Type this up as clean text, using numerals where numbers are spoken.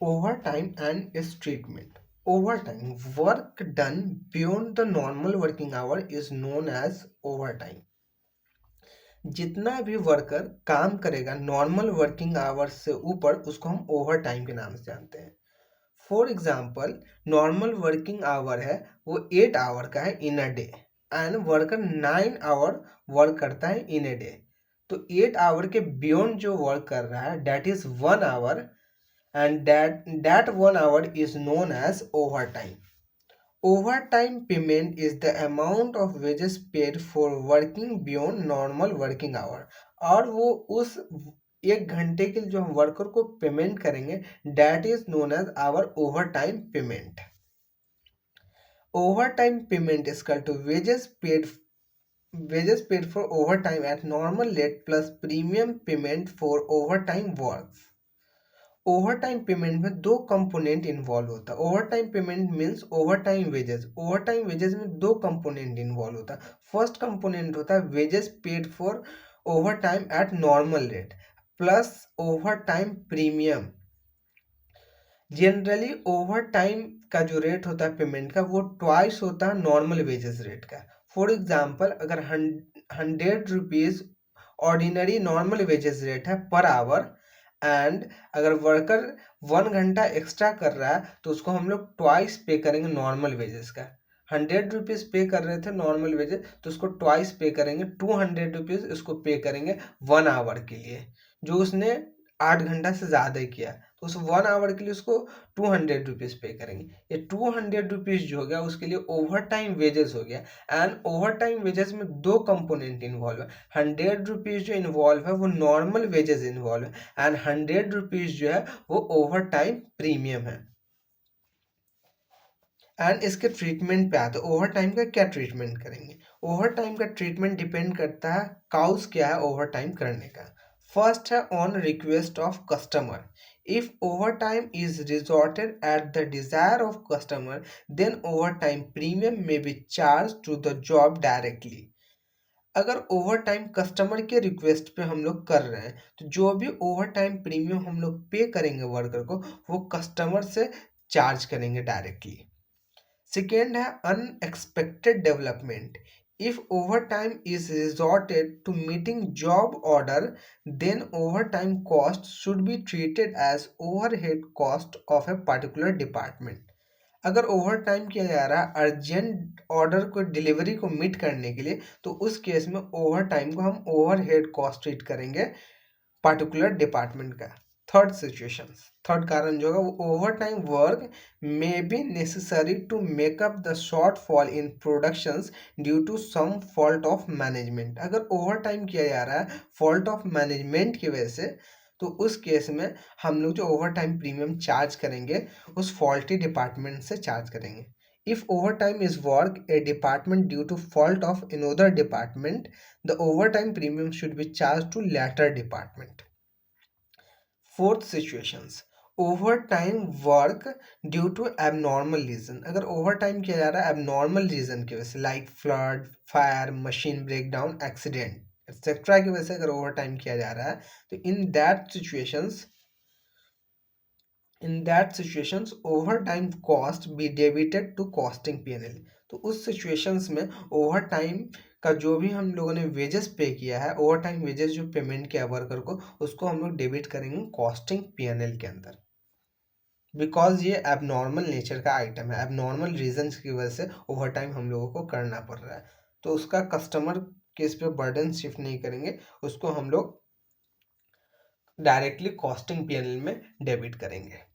Overtime and its treatment. Overtime, work done beyond the normal working hour is known as overtime. जितना भी worker काम करेगा normal working hours से ऊपर उसको हम ओवर टाइम के नाम से जानते हैं। For example, normal working hour है वो 8 आवर का है in a day and worker 9 hour work करता है इन ए डे। तो 8 आवर के बियॉन्ड जो वर्क कर रहा है that is 1 hour and that 1 hour is known as overtime. Overtime payment is the amount of wages paid for working beyond normal working hour। और वो उस 1 घंटे के लिए जो हम वर्कर को पेमेंट करेंगे that is known as our overtime payment। Overtime payment is equal to wages paid for overtime at normal rate plus premium payment for overtime works। Over time payment में दो कंपोनेंट इन्वॉल्व होता है। Over time payment means over time wages. Over time wages में दो component involve होता है। First component होता है wages paid for over time eight normal rate plus over time premium. Generally over time का जो रेट होता है पेमेंट का वो ट्वाइस होता है नॉर्मल वेजेस रेट का। फॉर एग्जाम्पल, अगर 100 rupees ordinary normal wages rate है पर आवर एंड अगर वर्कर 1 घंटा एक्स्ट्रा कर रहा है तो उसको हम लोग ट्वाइस पे करेंगे नॉर्मल वेजेस का। 100 रुपीज़ पे कर रहे थे नॉर्मल वेजेस तो उसको ट्वाइस पे करेंगे, 200 रुपीज़ उसको पे करेंगे 1 आवर के लिए जो उसने 8 घंटा से ज़्यादा किया। तो उस 1 आवर के लिए उसको 200 रुपीज़ पे करेंगे। ये 200 रुपीज़ जो हो गया उसके लिए ओवर टाइम वेजेस हो गया। एंड ओवर टाइम वेजेस में दो कंपोनेंट इन्वॉल्व है। 100 रुपीज़ जो इन्वॉल्व है वो नॉर्मल वेजेस इन्वॉल्व है एंड 100 रुपीज़ जो है वो ओवर टाइम प्रीमियम है। एंड इसके ट्रीटमेंट पे आते हैं। ओवर टाइम का क्या ट्रीटमेंट करेंगे? ओवर टाइम का ट्रीटमेंट डिपेंड करता है काउस क्या है ओवर टाइम करने का। फर्स्ट है on request of customer. If over time is resorted at the desire of customer then over time premium may be charge to the job directly. अगर over time customer के request पे हम लोग कर रहे हैं तो जो भी ओवर टाइम प्रीमियम हम लोग पे करेंगे वर्कर को वो कस्टमर से चार्ज करेंगे डायरेक्टली। सेकेंड है unexpected development. If over time is resorted to meeting job order then over time cost should be treated as overhead cost of a particular department. अगर ओवर टाइम किया जा रहा है urgent order को delivery को meet करने के लिए तो उस केस में ओवर टाइम को हम ओवरहेड कॉस्ट ट्रीट करेंगे पर्टिकुलर डिपार्टमेंट का। थर्ड कारण जो होगा वो overtime work may be necessary to make up the shortfall in productions due to some fault of management. अगर ओवर टाइम किया जा रहा है फॉल्ट ऑफ मैनेजमेंट की वजह से तो उस केस में हम लोग जो ओवर टाइम प्रीमियम चार्ज करेंगे उस फॉल्टी डिपार्टमेंट से चार्ज करेंगे। If overtime is work a department due to fault of another department, the overtime premium should be charged to latter department। Fourth situations, overtime work due to abnormal reason. अगर over time किया जा रहा है abnormal reason की वजह से like flood, fire, machine breakdown, accident etcetera की वजह से अगर ओवर टाइम किया जा रहा है तो in that situations overtime cost be debited to costing PNL. तो उस सिचुएशंस में ओवर टाइम का जो भी हम लोगों ने वेजेस पे किया है, ओवर टाइम वेजेस जो पेमेंट किया वर्कर को उसको हम लोग डेबिट करेंगे कॉस्टिंग पीएनएल के अंदर। बिकॉज ये एबनॉर्मल नेचर का आइटम है, एबनॉर्मल रीजंस की वजह से ओवर टाइम हम लोगों को करना पड़ रहा है तो उसका कस्टमर के इस पे बर्डन शिफ्ट नहीं करेंगे, उसको हम लोग डायरेक्टली कॉस्टिंग पीएनएल में डेबिट करेंगे।